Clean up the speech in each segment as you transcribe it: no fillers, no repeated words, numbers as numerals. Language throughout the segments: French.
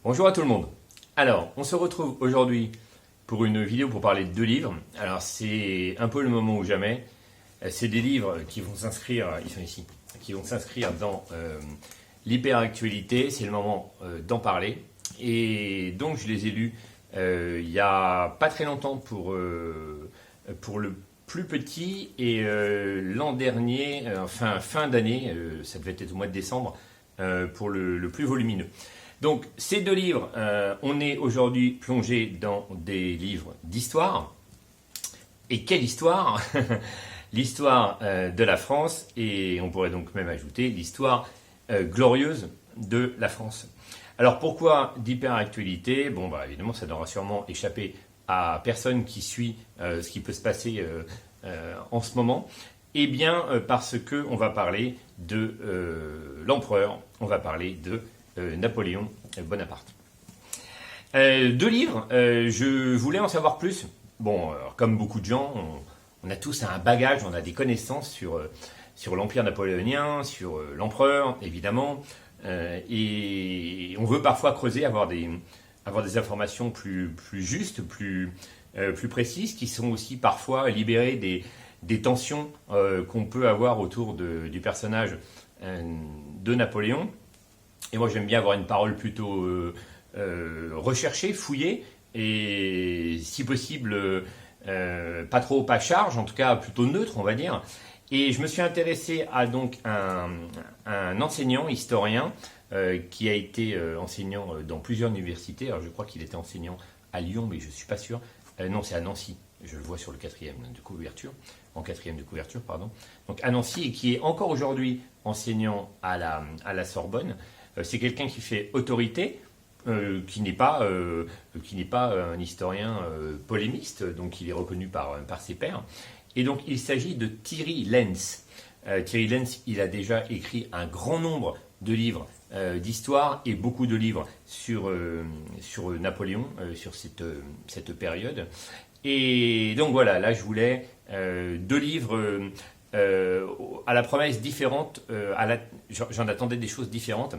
Bonjour à tout le monde. Alors, on se retrouve aujourd'hui pour une vidéo pour parler de deux livres. Alors, c'est un peu le moment ou jamais. C'est des livres qui vont s'inscrire, ils sont ici, qui vont s'inscrire dans l'hyperactualité. C'est le moment d'en parler. Et donc, je les ai lus il n'y a pas très longtemps pour le plus petit et l'an dernier, fin d'année, ça devait être au mois de décembre, pour le plus volumineux. Donc ces deux livres, on est aujourd'hui plongé dans des livres d'histoire. Et quelle histoire? L'histoire de la France, et on pourrait donc même ajouter l'histoire glorieuse de la France. Alors pourquoi d'hyperactualité? Bon, évidemment, ça n'aura sûrement échappé à personne qui suit ce qui peut se passer en ce moment. Eh bien, parce qu'on va parler de l'empereur, on va parler de Napoléon Bonaparte. Deux livres, je voulais en savoir plus. Bon, comme beaucoup de gens, on a tous un bagage, on a des connaissances sur l'Empire napoléonien, sur l'empereur, évidemment. Et on veut parfois creuser, avoir des informations plus justes, plus précises, qui sont aussi parfois libérées des tensions qu'on peut avoir autour du personnage de Napoléon. Et moi, j'aime bien avoir une parole plutôt recherchée, fouillée, et si possible, pas trop à charge, en tout cas plutôt neutre, on va dire. Et je me suis intéressé à donc un enseignant, historien, qui a été enseignant dans plusieurs universités. Alors, je crois qu'il était enseignant à Lyon, mais je ne suis pas sûr. Non, c'est à Nancy. Je le vois sur le en quatrième de couverture, pardon. Donc à Nancy, et qui est encore aujourd'hui enseignant à la Sorbonne. C'est quelqu'un qui fait autorité, qui n'est pas un historien polémiste, donc il est reconnu par ses pairs. Et donc il s'agit de Thierry Lens. Thierry Lens, il a déjà écrit un grand nombre de livres d'histoire et beaucoup de livres sur Napoléon, sur cette période. Et donc voilà, là je voulais deux livres à la promesse différente, j'en attendais des choses différentes.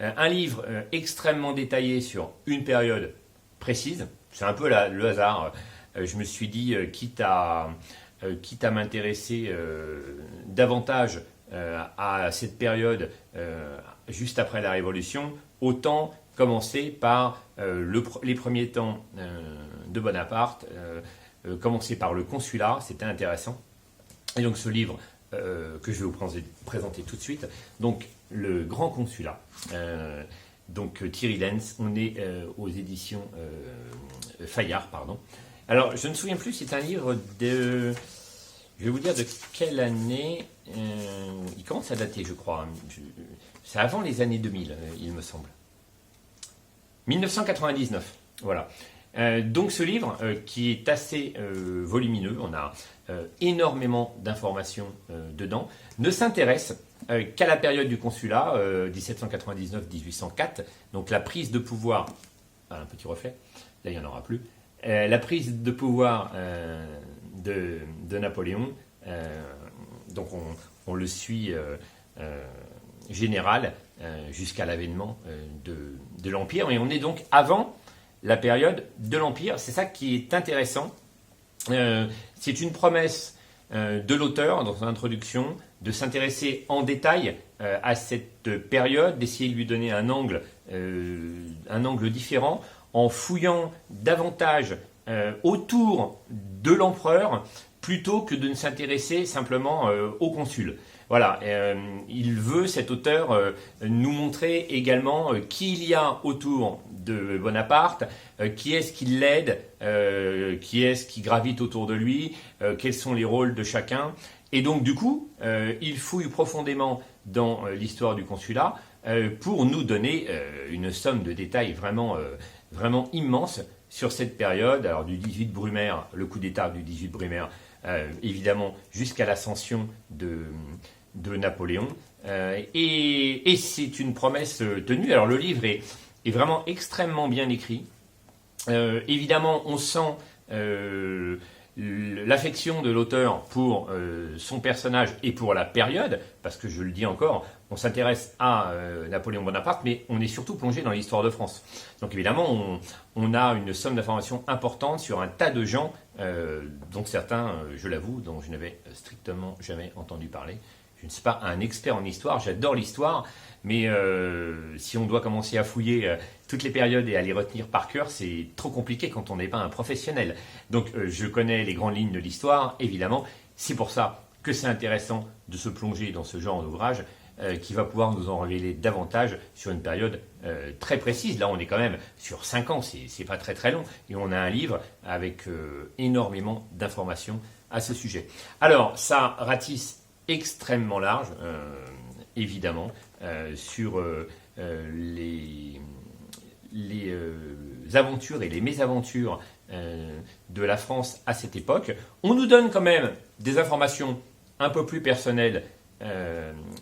Un livre extrêmement détaillé sur une période précise, c'est un peu le hasard. Je me suis dit, quitte à m'intéresser davantage à cette période juste après la Révolution, autant commencer par les premiers temps de Bonaparte, commencer par le consulat, c'était intéressant. Et donc ce livre que je vais vous présenter tout de suite, donc le Grand Consulat, donc Thierry Lens, on est aux éditions Fayard, pardon. Alors je ne me souviens plus, c'est un livre je vais vous dire de quelle année, il commence à dater je crois, c'est avant les années 2000 il me semble. 1999, voilà. Donc ce livre qui est assez volumineux, on a énormément d'informations dedans, ne s'intéresse qu'à la période du consulat, 1799-1804, donc la prise de pouvoir, un petit reflet, là il n'y en aura plus, la prise de pouvoir de Napoléon, donc on le suit général jusqu'à l'avènement de l'Empire, et on est donc avant la période de l'Empire. C'est ça qui est intéressant. C'est une promesse de l'auteur dans son introduction de s'intéresser en détail à cette période, d'essayer de lui donner un angle différent en fouillant davantage autour de l'empereur plutôt que de ne s'intéresser simplement au consul. Voilà, il veut, cet auteur, nous montrer également qui il y a autour de Bonaparte, qui est-ce qui l'aide, qui est-ce qui gravite autour de lui, quels sont les rôles de chacun. Et donc du coup, il fouille profondément dans l'histoire du consulat pour nous donner une somme de détails vraiment immense sur cette période, alors du 18 Brumaire, le coup d'État du 18 Brumaire, évidemment jusqu'à l'ascension de Napoléon. Et c'est une promesse tenue. Alors le livre est vraiment extrêmement bien écrit. Évidemment, on sent l'affection de l'auteur pour son personnage et pour la période, parce que je le dis encore, on s'intéresse à Napoléon Bonaparte, mais on est surtout plongé dans l'histoire de France. Donc évidemment, on a une somme d'informations importante sur un tas de gens, dont certains, je l'avoue, dont je n'avais strictement jamais entendu parler. Je ne suis pas un expert en histoire, j'adore l'histoire, mais si on doit commencer à fouiller toutes les périodes et à les retenir par cœur, c'est trop compliqué quand on n'est pas un professionnel. Donc je connais les grandes lignes de l'histoire, évidemment. C'est pour ça que c'est intéressant de se plonger dans ce genre d'ouvrage qui va pouvoir nous en révéler davantage sur une période très précise. Là, on est quand même sur 5 ans, c'est pas très très long. Et on a un livre avec énormément d'informations à ce sujet. Alors, ça ratisse extrêmement large, évidemment, sur les aventures et les mésaventures de la France à cette époque. On nous donne quand même des informations un peu plus personnelles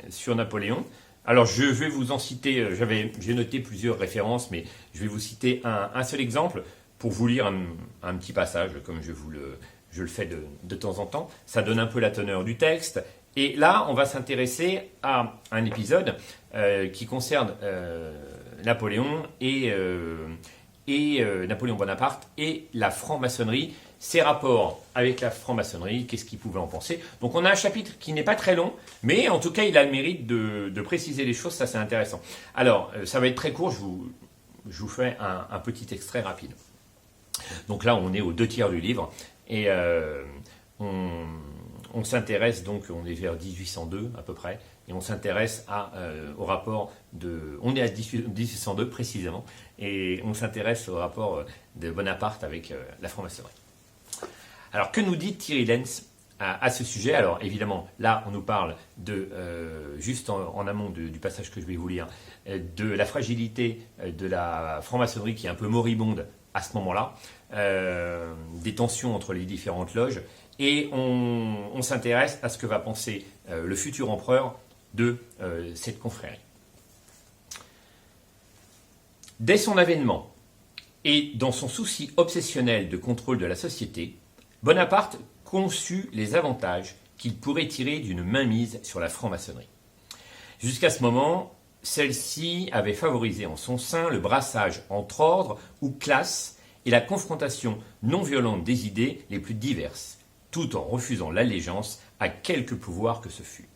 sur Napoléon. Alors je vais vous en citer, j'ai noté plusieurs références, mais je vais vous citer un seul exemple pour vous lire un petit passage, comme je le fais de temps en temps. Ça donne un peu la teneur du texte. Et là, on va s'intéresser à un épisode qui concerne Napoléon et Napoléon Bonaparte et la franc-maçonnerie, ses rapports avec la franc-maçonnerie, qu'est-ce qu'il pouvait en penser. Donc on a un chapitre qui n'est pas très long, mais en tout cas il a le mérite de préciser les choses, ça c'est intéressant. Alors ça va être très court, je vous fais un petit extrait rapide. Donc là on est aux 2 tiers du livre, et on s'intéresse donc, on est vers 1802 à peu près, et on s'intéresse au rapport on est à 1802 précisément, et on s'intéresse au rapport de Bonaparte avec la franc-maçonnerie. Alors que nous dit Thierry Lenz à ce sujet? Alors évidemment, là on nous parle juste en amont du passage que je vais vous lire, de la fragilité de la franc-maçonnerie qui est un peu moribonde à ce moment-là, des tensions entre les différentes loges, et on s'intéresse à ce que va penser le futur empereur de cette confrérie. Dès son avènement, et dans son souci obsessionnel de contrôle de la société, Bonaparte conçut les avantages qu'il pourrait tirer d'une mainmise sur la franc-maçonnerie. Jusqu'à ce moment, celle-ci avait favorisé en son sein le brassage entre ordres ou classes et la confrontation non violente des idées les plus diverses, tout en refusant l'allégeance à quelque pouvoir que ce fût.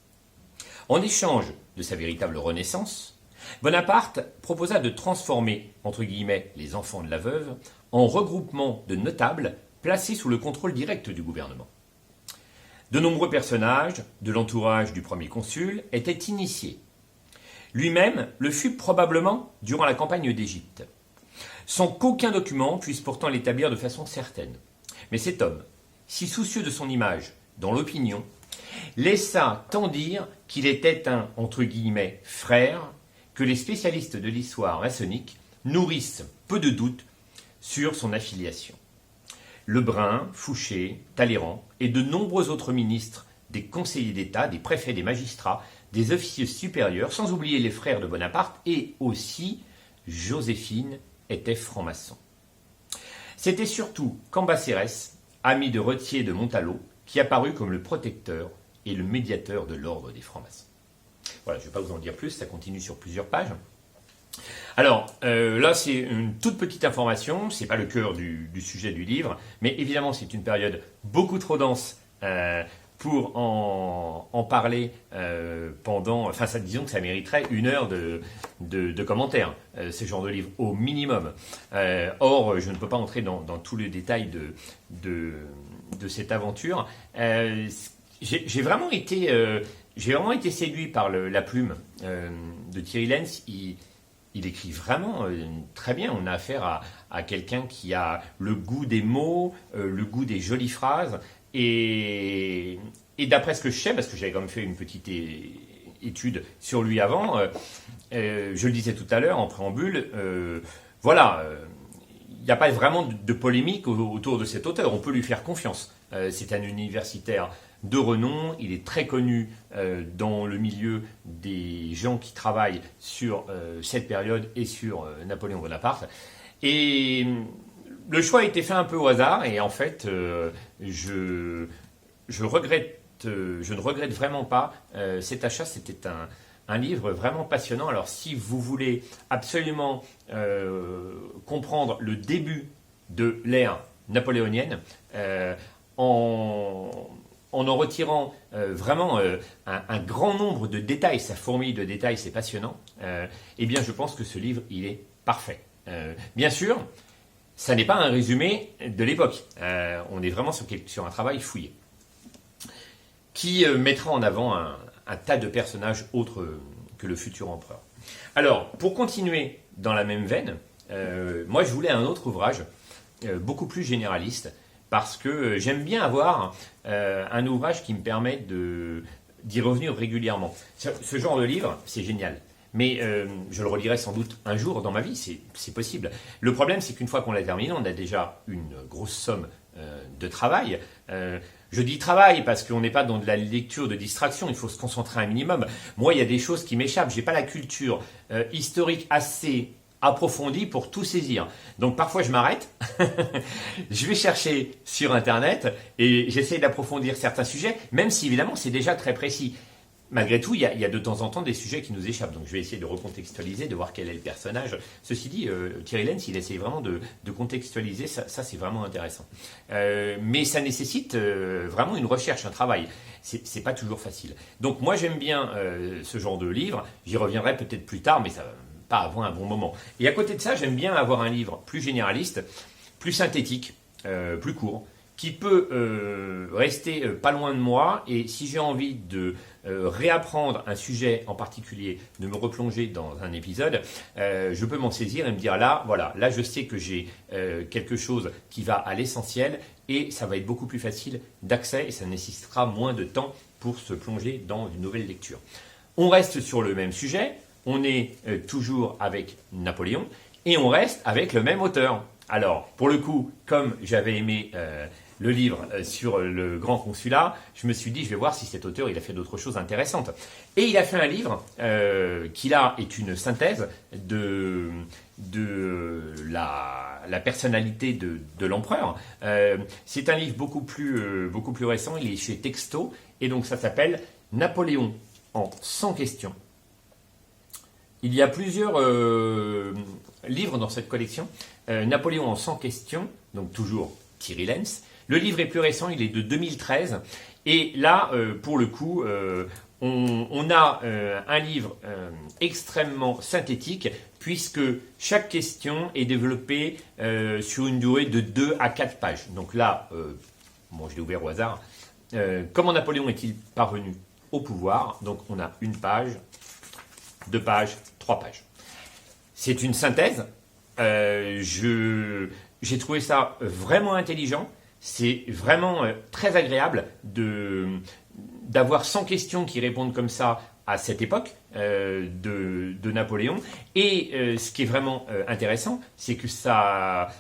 En échange de sa véritable renaissance, Bonaparte proposa de transformer, entre guillemets, les enfants de la veuve en regroupement de notables placés sous le contrôle direct du gouvernement. De nombreux personnages de l'entourage du premier consul étaient initiés. Lui-même le fut probablement durant la campagne d'Égypte, sans qu'aucun document puisse pourtant l'établir de façon certaine. Mais cet homme, si soucieux de son image dans l'opinion, laissa tant dire qu'il était un, entre guillemets, frère, que les spécialistes de l'histoire maçonnique nourrissent peu de doutes sur son affiliation. Lebrun, Fouché, Talleyrand et de nombreux autres ministres, des conseillers d'État, des préfets, des magistrats, des officiers supérieurs, sans oublier les frères de Bonaparte, et aussi Joséphine était franc-maçon. C'était surtout Cambacérès, ami de Retier de Montalot, qui apparut comme le protecteur et le médiateur de l'ordre des francs-maçons. Voilà, je ne vais pas vous en dire plus, ça continue sur plusieurs pages. Alors, là, c'est une toute petite information, ce n'est pas le cœur du sujet du livre, mais évidemment, c'est une période beaucoup trop dense pour en parler pendant... Enfin, disons que ça mériterait 1 heure de commentaires, ce genre de livre, au minimum. Or, je ne peux pas entrer dans tout le détail de cette aventure. J'ai vraiment été séduit par la plume de Thierry Lenz. Il écrit vraiment très bien. On a affaire à quelqu'un qui a le goût des mots, le goût des jolies phrases. Et d'après ce que je sais, parce que j'avais quand même fait une petite étude sur lui avant, je le disais tout à l'heure en préambule, voilà, il n'y a pas vraiment de polémique autour de cet auteur. On peut lui faire confiance. C'est un universitaire de renom, il est très connu dans le milieu des gens qui travaillent sur cette période et sur Napoléon Bonaparte. Et le choix a été fait un peu au hasard et en fait, je regrette, je ne regrette vraiment pas cet achat. C'était un livre vraiment passionnant. Alors, si vous voulez absolument comprendre le début de l'ère napoléonienne, en en retirant vraiment un grand nombre de détails, ça fourmille de détails, c'est passionnant, eh bien je pense que ce livre, il est parfait. Bien sûr, ça n'est pas un résumé de l'époque. On est vraiment sur un travail fouillé qui mettra en avant un tas de personnages autres que le futur empereur. Alors, pour continuer dans la même veine, moi je voulais un autre ouvrage beaucoup plus généraliste, parce que j'aime bien avoir un ouvrage qui me permet d'y revenir régulièrement. Ce genre de livre, c'est génial. Mais je le relirai sans doute un jour dans ma vie, c'est possible. Le problème, c'est qu'une fois qu'on l'a terminé, on a déjà une grosse somme de travail. Je dis travail parce qu'on n'est pas dans de la lecture de distraction, il faut se concentrer un minimum. Moi, il y a des choses qui m'échappent, j'ai pas la culture historique assez approfondie pour tout saisir. Donc parfois je m'arrête, je vais chercher sur internet et j'essaie d'approfondir certains sujets, même si évidemment c'est déjà très précis. Malgré tout, il y a de temps en temps des sujets qui nous échappent, donc je vais essayer de recontextualiser, de voir quel est le personnage. Ceci dit, Thierry Lenz, il essaie vraiment de contextualiser, ça c'est vraiment intéressant. Mais ça nécessite vraiment une recherche, un travail. C'est pas toujours facile. Donc moi j'aime bien ce genre de livre, j'y reviendrai peut-être plus tard, mais ça pas avant un bon moment. Et à côté de ça, j'aime bien avoir un livre plus généraliste, plus synthétique, plus court, qui peut rester pas loin de moi, et si j'ai envie de réapprendre un sujet en particulier, de me replonger dans un épisode, je peux m'en saisir et me dire là, voilà, là je sais que j'ai quelque chose qui va à l'essentiel, et ça va être beaucoup plus facile d'accès, et ça nécessitera moins de temps pour se plonger dans une nouvelle lecture. On reste sur le même sujet, on est toujours avec Napoléon, et on reste avec le même auteur. Alors, pour le coup, comme j'avais aimé le livre sur le grand consulat, je me suis dit, je vais voir si cet auteur il a fait d'autres choses intéressantes. Et il a fait un livre qui là est une synthèse de la personnalité de l'empereur. C'est un livre beaucoup plus récent, il est chez Texto, et donc ça s'appelle Napoléon en 100 questions. Il y a plusieurs livres dans cette collection. Napoléon en 100 questions, donc toujours Thierry Lenz. Le livre est plus récent, il est de 2013. Et là, pour le coup, on a un livre extrêmement synthétique, puisque chaque question est développée sur une durée de 2 à 4 pages. Donc là, bon, je l'ai ouvert au hasard. Comment Napoléon est-il parvenu au pouvoir? Donc on a 1 page, 2 pages, 3 pages. C'est une synthèse. J'ai trouvé ça vraiment intelligent. C'est vraiment très agréable d'avoir 100 questions qui répondent comme ça à cette époque de Napoléon. Et ce qui est vraiment intéressant, c'est que ça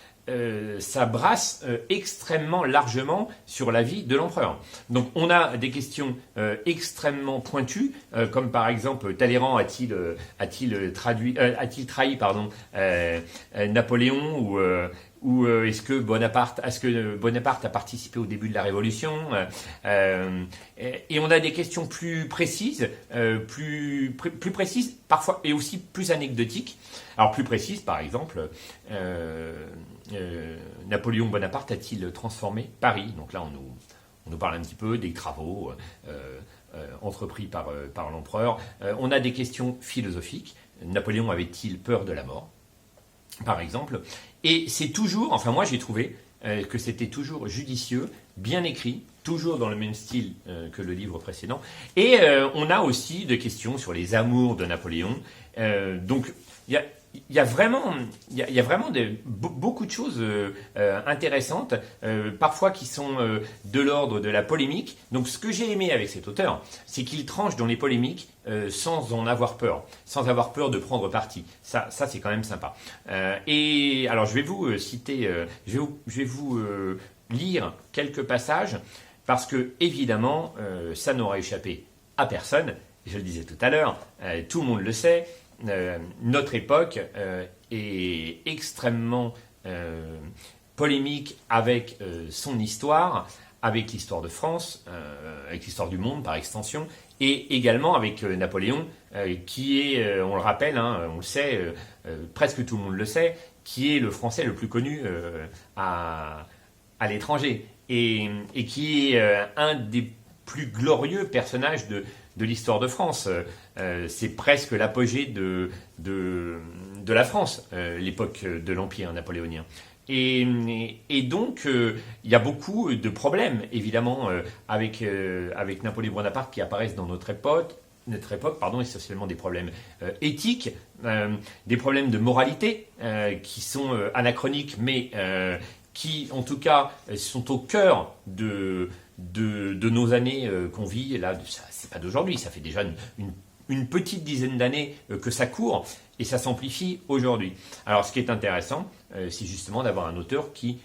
brasse extrêmement largement sur la vie de l'empereur. Donc on a des questions extrêmement pointues, comme par exemple Talleyrand a-t-il trahi Napoléon, ou est-ce que Bonaparte a participé au début de la Révolution, et on a des questions plus précises, plus précises parfois, et aussi plus anecdotiques. Alors plus précises, par exemple, Napoléon Bonaparte a-t-il transformé Paris? Donc là, on nous parle un petit peu des travaux entrepris par l'empereur. On a des questions philosophiques. Napoléon avait-il peur de la mort, par exemple? Et c'est toujours, enfin moi j'ai trouvé que c'était toujours judicieux, bien écrit, toujours dans le même style que le livre précédent. Et on a aussi des questions sur les amours de Napoléon. Donc il y a vraiment beaucoup de choses intéressantes, parfois qui sont de l'ordre de la polémique. Donc ce que j'ai aimé avec cet auteur, c'est qu'il tranche dans les polémiques sans en avoir peur, sans avoir peur de prendre parti. Ça c'est quand même sympa. Et alors je vais vous citer, je vais vous lire quelques passages, parce que évidemment ça n'aura échappé à personne. Je le disais tout à l'heure, tout le monde le sait. Notre époque est extrêmement polémique avec son histoire, avec l'histoire de France, avec l'histoire du monde par extension, et également avec Napoléon, qui est, on le rappelle, hein, on le sait, presque tout le monde le sait, qui est le Français le plus connu à l'étranger, et qui est un des plus glorieux personnages de l'histoire de France. C'est presque l'apogée de la France, l'époque de l'Empire napoléonien. Et donc, il y a beaucoup de problèmes, évidemment, avec Napoléon Bonaparte qui apparaissent dans notre époque, essentiellement des problèmes éthiques, des problèmes de moralité qui sont anachroniques, mais qui, en tout cas, sont au cœur de nos années qu'on vit. Là, c'est pas d'aujourd'hui, ça fait déjà une petite dizaine d'années que ça court, et ça s'amplifie aujourd'hui. Alors, ce qui est intéressant, c'est justement d'avoir un auteur qui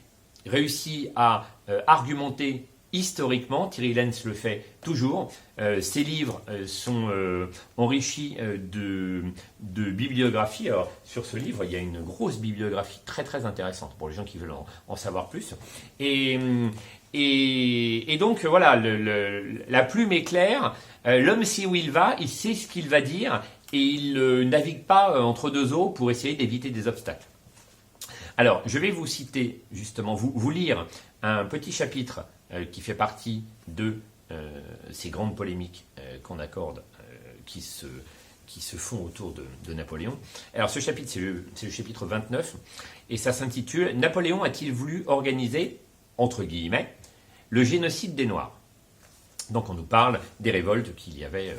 réussit à argumenter historiquement. Thierry Lenz le fait toujours. Ses livres sont enrichis de bibliographies. Alors, sur ce livre, il y a une grosse bibliographie très très intéressante pour les gens qui veulent en savoir plus. Et donc voilà, la plume est claire. L'homme sait où il va, il sait ce qu'il va dire, et il ne navigue pas entre deux eaux pour essayer d'éviter des obstacles. Alors, je vais vous citer, justement, vous lire un petit chapitre qui fait partie de ces grandes polémiques qu'on accorde, qui se font autour de Napoléon. Alors, ce chapitre, c'est le chapitre 29, et ça s'intitule « Napoléon a-t-il voulu organiser, entre guillemets, le génocide des Noirs ?» Donc, on nous parle des révoltes qu'il y avait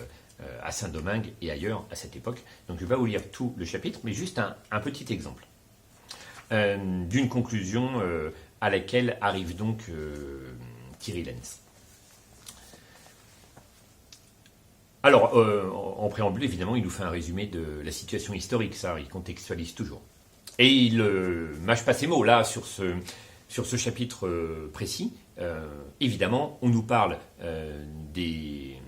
à Saint-Domingue et ailleurs à cette époque. Donc, je vais pas vous lire tout le chapitre, mais juste un petit exemple d'une conclusion à laquelle arrive donc Thierry Lenz. Alors, en préambule, évidemment, il nous fait un résumé de la situation historique, ça, il contextualise toujours. Et il mâche pas ses mots, là, sur ce chapitre précis. Évidemment, on nous parle des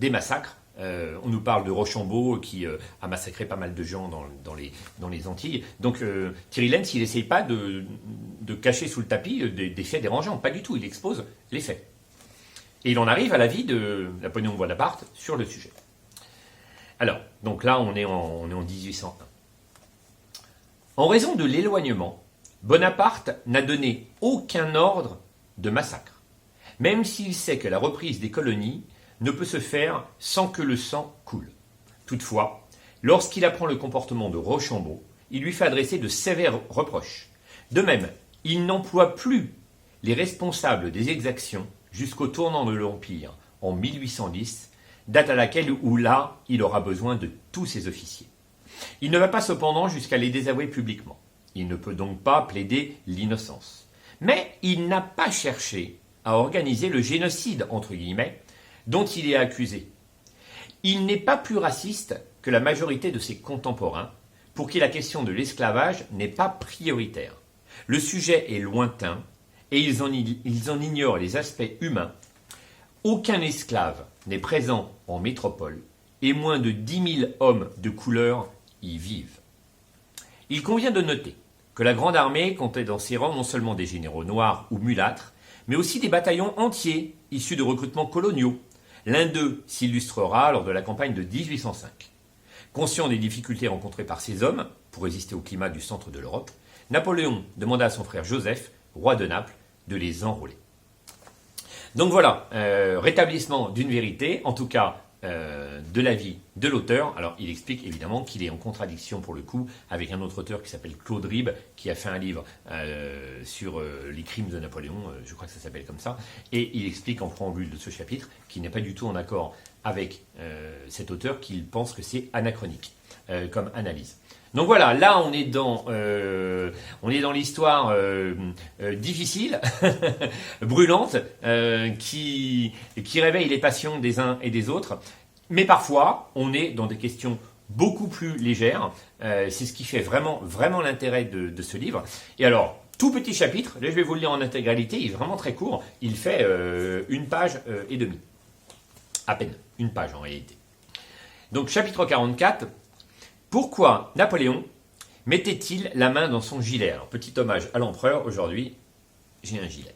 massacres. On nous parle de Rochambeau qui a massacré pas mal de gens dans les Antilles. Donc Thierry Lenz, il n'essaye pas de cacher sous le tapis des faits dérangeants. Pas du tout, il expose les faits. Et il en arrive à l'avis de Napoléon Bonaparte sur le sujet. Alors, donc là, on est en 1801. En raison de l'éloignement, Bonaparte n'a donné aucun ordre de massacre, même s'il sait que la reprise des colonies ne peut se faire sans que le sang coule. Toutefois, lorsqu'il apprend le comportement de Rochambeau, il lui fait adresser de sévères reproches. De même, il n'emploie plus les responsables des exactions jusqu'au tournant de l'Empire en 1810, date à laquelle il aura besoin de tous ses officiers. Il ne va pas cependant jusqu'à les désavouer publiquement. Il ne peut donc pas plaider l'innocence. Mais il n'a pas cherché à organiser le génocide, entre guillemets, dont il est accusé. Il n'est pas plus raciste que la majorité de ses contemporains, pour qui la question de l'esclavage n'est pas prioritaire. Le sujet est lointain et ils en ignorent les aspects humains. Aucun esclave n'est présent en métropole et moins de 10 000 hommes de couleur y vivent. Il convient de noter que la Grande Armée comptait dans ses rangs non seulement des généraux noirs ou mulâtres, mais aussi des bataillons entiers issus de recrutements coloniaux. L'un d'eux s'illustrera lors de la campagne de 1805. Conscient des difficultés rencontrées par ces hommes pour résister au climat du centre de l'Europe, Napoléon demanda à son frère Joseph, roi de Naples, de les enrôler. Donc voilà, rétablissement d'une vérité, en tout cas de l'avis de l'auteur. Alors il explique évidemment qu'il est en contradiction pour le coup avec un autre auteur qui s'appelle Claude Ribes, qui a fait un livre sur les crimes de Napoléon, je crois que ça s'appelle comme ça, et il explique en préambule de ce chapitre qu'il n'est pas du tout en accord avec cet auteur, qu'il pense que c'est anachronique comme analyse. Donc voilà, là on est dans l'histoire difficile, brûlante, qui réveille les passions des uns et des autres. Mais parfois, on est dans des questions beaucoup plus légères. C'est ce qui fait vraiment, vraiment l'intérêt de ce livre. Et alors, tout petit chapitre, là je vais vous le lire en intégralité, il est vraiment très court. Il fait 1 page et demie. À peine, 1 page en réalité. Donc chapitre 44. Pourquoi Napoléon mettait-il la main dans son gilet? Alors, petit hommage à l'empereur, aujourd'hui, j'ai un gilet.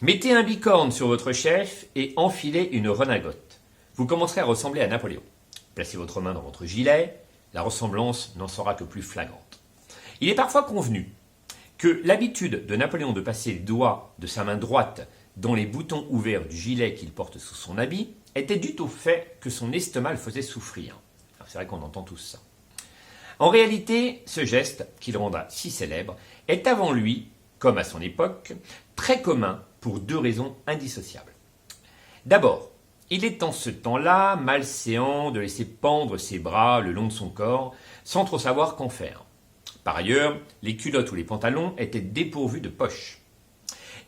Mettez un bicorne sur votre chef et enfilez une redingote. Vous commencerez à ressembler à Napoléon. Placez votre main dans votre gilet, la ressemblance n'en sera que plus flagrante. Il est parfois convenu que l'habitude de Napoléon de passer les doigts de sa main droite dans les boutons ouverts du gilet qu'il porte sous son habit était due au fait que son estomac le faisait souffrir. C'est vrai qu'on entend tous ça. En réalité, ce geste, qu'il renda si célèbre, est avant lui, comme à son époque, très commun pour deux raisons indissociables. D'abord, il est en ce temps-là malséant de laisser pendre ses bras le long de son corps sans trop savoir qu'en faire. Par ailleurs, les culottes ou les pantalons étaient dépourvus de poches.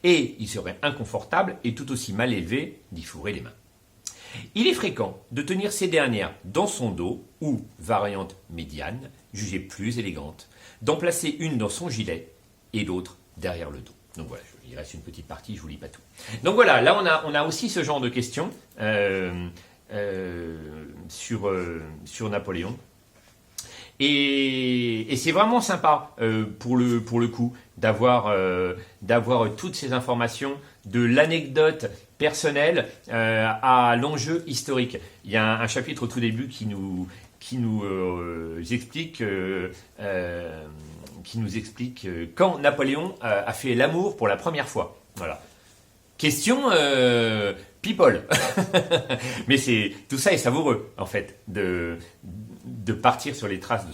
Et il serait inconfortable et tout aussi mal élevé d'y fourrer les mains. Il est fréquent de tenir ces dernières dans son dos ou, variante médiane, jugée plus élégante, d'en placer une dans son gilet et l'autre derrière le dos. Donc voilà, il reste une petite partie, je ne vous lis pas tout. Donc voilà, là on a aussi ce genre de questions sur Napoléon. Et c'est vraiment sympa pour le coup d'avoir toutes ces informations, de l'anecdote personnelle à l'enjeu historique. Il y a un chapitre au tout début qui nous explique quand Napoléon a fait l'amour pour la première fois. Voilà. Question people. Mais tout ça est savoureux en fait de partir sur les traces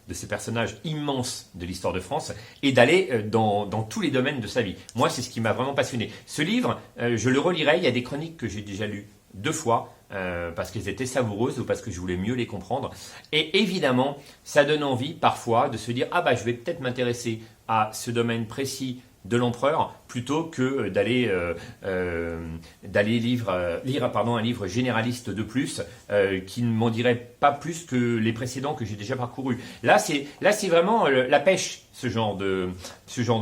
de ce personnage immense de l'histoire de France et d'aller dans tous les domaines de sa vie. Moi, c'est ce qui m'a vraiment passionné. Ce livre, je le relirai. Il y a des chroniques que j'ai déjà lues 2 fois parce qu'elles étaient savoureuses ou parce que je voulais mieux les comprendre. Et évidemment, ça donne envie parfois de se dire « Ah bah je vais peut-être m'intéresser à ce domaine précis de l'empereur plutôt que d'aller lire un livre généraliste de plus qui ne m'en dirait pas plus que les précédents que j'ai déjà parcourus. Là c'est vraiment la pêche, ce genre de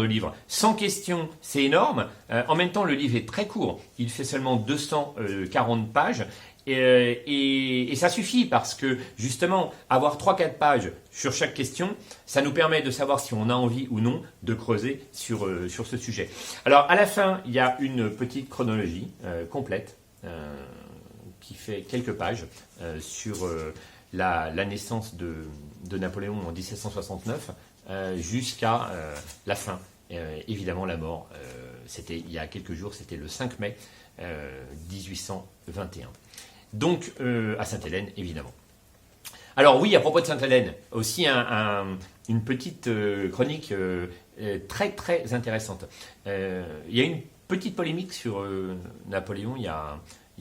livre. 100 questions, c'est énorme. En même temps, le livre est très court. Il fait seulement 240 pages. Et ça suffit parce que justement, avoir 3-4 pages sur chaque question, ça nous permet de savoir si on a envie ou non de creuser sur ce sujet. Alors à la fin, il y a une petite chronologie complète qui fait quelques pages sur la naissance de Napoléon en 1769 jusqu'à la fin. Évidemment, la mort, c'était il y a quelques jours, c'était le 5 mai 1821. Donc, à Sainte-Hélène, évidemment. Alors oui, à propos de Sainte-Hélène, aussi une petite chronique très très intéressante. Il y a une petite polémique sur Napoléon il y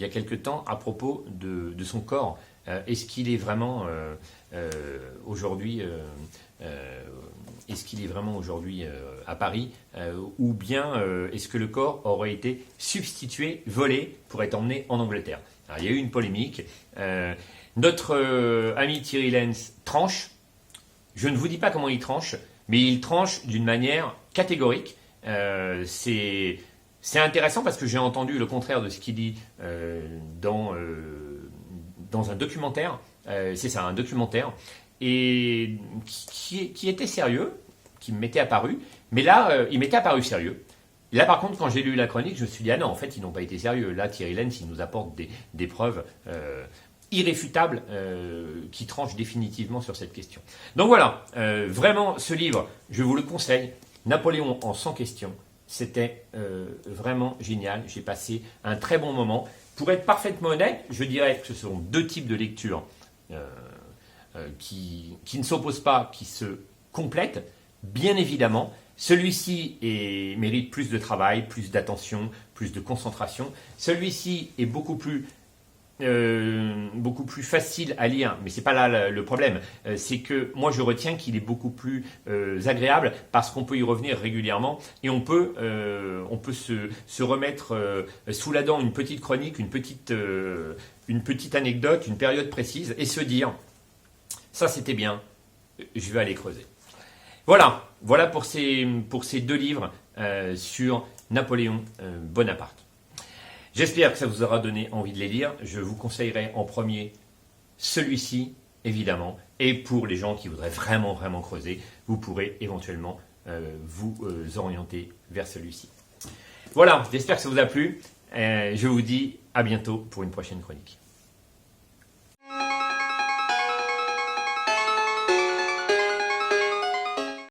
a quelque temps à propos de son corps. Est-ce qu'il est vraiment aujourd'hui à Paris ou bien est-ce que le corps aurait été substitué, volé pour être emmené en Angleterre? Alors, il y a eu une polémique. Notre ami Thierry Lenz tranche. Je ne vous dis pas comment il tranche, mais il tranche d'une manière catégorique. C'est intéressant parce que j'ai entendu le contraire de ce qu'il dit dans un documentaire. C'est ça, un documentaire. Et qui était sérieux, qui m'était apparu. Mais là, il m'était apparu sérieux. Là, par contre, quand j'ai lu la chronique, je me suis dit, ah non, en fait, ils n'ont pas été sérieux. Là, Thierry Lenz, il nous apporte des preuves irréfutables qui tranchent définitivement sur cette question. Donc voilà, vraiment, ce livre, je vous le conseille. Napoléon en 100 questions. C'était vraiment génial. J'ai passé un très bon moment. Pour être parfaitement honnête, je dirais que ce sont 2 types de lectures qui ne s'opposent pas, qui se complètent, bien évidemment. Celui-ci mérite plus de travail, plus d'attention, plus de concentration. Celui-ci est beaucoup plus facile à lire, mais c'est pas là le problème. C'est que moi je retiens qu'il est beaucoup plus agréable parce qu'on peut y revenir régulièrement et on peut se remettre sous la dent une petite chronique, une petite anecdote, une période précise et se dire ça c'était bien, je vais aller creuser. Voilà pour ces 2 livres sur Napoléon Bonaparte. J'espère que ça vous aura donné envie de les lire. Je vous conseillerais en premier celui-ci évidemment. Et pour les gens qui voudraient vraiment, vraiment creuser, vous pourrez éventuellement vous orienter vers celui-ci. Voilà, j'espère que ça vous a plu. Je vous dis à bientôt pour une prochaine chronique.